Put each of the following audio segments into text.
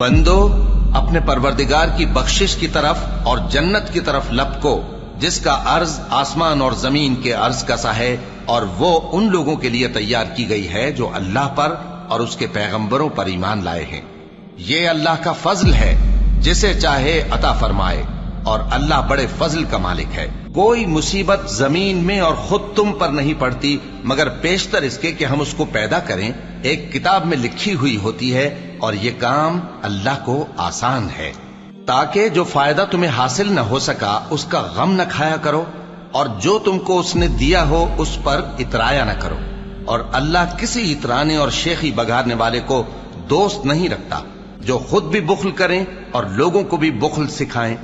بندو اپنے پروردگار کی بخشش کی طرف اور جنت کی طرف لپکو جس کا عرض آسمان اور زمین کے عرض کا سا ہے، اور وہ ان لوگوں کے لیے تیار کی گئی ہے جو اللہ پر اور اس کے پیغمبروں پر ایمان لائے ہیں۔ یہ اللہ کا فضل ہے، جسے چاہے عطا فرمائے، اور اللہ بڑے فضل کا مالک ہے۔ کوئی مصیبت زمین میں اور خود تم پر نہیں پڑتی مگر پیشتر اس کے کہ ہم اس کو پیدا کریں ایک کتاب میں لکھی ہوئی ہوتی ہے، اور یہ کام اللہ کو آسان ہے، تاکہ جو فائدہ تمہیں حاصل نہ ہو سکا اس کا غم نہ کھایا کرو، اور جو تم کو اس نے دیا ہو اس پر اترایا نہ کرو۔ اور اللہ کسی اترانے اور شیخی بگاڑنے والے کو دوست نہیں رکھتا، جو خود بھی بخل کریں اور لوگوں کو بھی بخل سکھائیں۔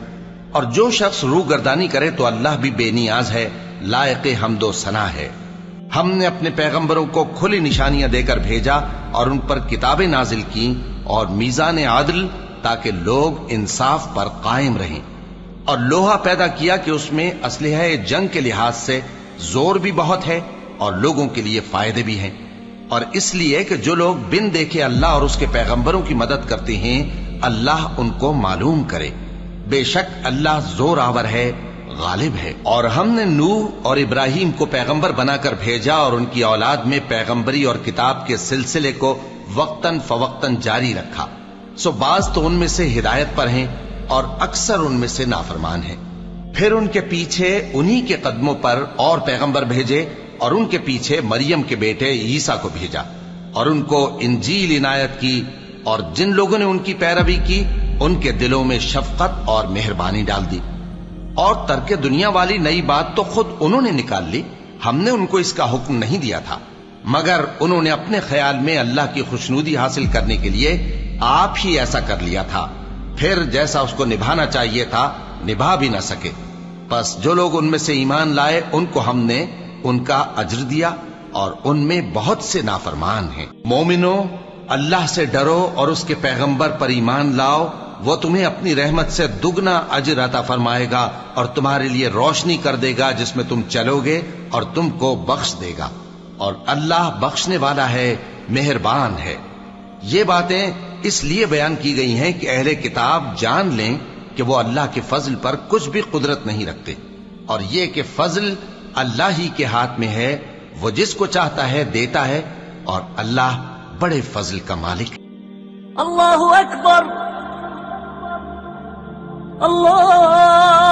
اور جو شخص روگردانی کرے تو اللہ بھی بے نیاز ہے، لائق حمد و ثنا ہے۔ ہم نے اپنے پیغمبروں کو کھلی نشانیاں دے کر بھیجا اور ان پر کتابیں نازل کی اور میزان عدل، تاکہ لوگ انصاف پر قائم رہیں، اور لوہا پیدا کیا کہ اس میں اسلحہ جنگ کے لحاظ سے زور بھی بہت ہے اور لوگوں کے لیے فائدے بھی ہیں، اور اس لیے کہ جو لوگ بن دیکھے اللہ اور اس کے پیغمبروں کی مدد کرتے ہیں اللہ ان کو معلوم کرے۔ بے شک اللہ زور آور ہے، غالب ہے۔ اور ہم نے نوح اور ابراہیم کو پیغمبر بنا کر بھیجا اور ان کی اولاد میں پیغمبری اور کتاب کے سلسلے کو وقتاً فوقتاً جاری رکھا، سو بعض تو ان میں سے ہدایت پر ہیں اور اکثر ان میں سے نافرمان ہیں۔ پھر ان کے پیچھے انہی کے قدموں پر اور پیغمبر بھیجے، اور ان کے پیچھے مریم کے بیٹے عیسیٰ کو بھیجا، اور ان کو انجیل عنایت کی، اور جن لوگوں نے ان کی پیروی کی ان کے دلوں میں شفقت اور مہربانی ڈال دی۔ اور ترک دنیا والی نئی بات تو خود انہوں نے نکال لی، ہم نے ان کو اس کا حکم نہیں دیا تھا، مگر انہوں نے اپنے خیال میں اللہ کی خوشنودی حاصل کرنے کے لیے آپ ہی ایسا کر لیا تھا، پھر جیسا اس کو نبھانا چاہیے تھا نبھا بھی نہ سکے۔ پس جو لوگ ان میں سے ایمان لائے ان کو ہم نے ان کا اجر دیا، اور ان میں بہت سے نافرمان ہیں۔ مومنو، اللہ سے ڈرو اور اس کے پیغمبر پر ایمان لاؤ، وہ تمہیں اپنی رحمت سے دگنا اجر عطا فرمائے گا اور تمہارے لیے روشنی کر دے گا جس میں تم چلو گے، اور تم کو بخش دے گا، اور اللہ بخشنے والا ہے، مہربان ہے۔ یہ باتیں اس لیے بیان کی گئی ہیں کہ اہل کتاب جان لیں کہ وہ اللہ کے فضل پر کچھ بھی قدرت نہیں رکھتے، اور یہ کہ فضل اللہ ہی کے ہاتھ میں ہے، وہ جس کو چاہتا ہے دیتا ہے، اور اللہ بڑے فضل کا مالک ہے۔ اللہ اکبر، اللہ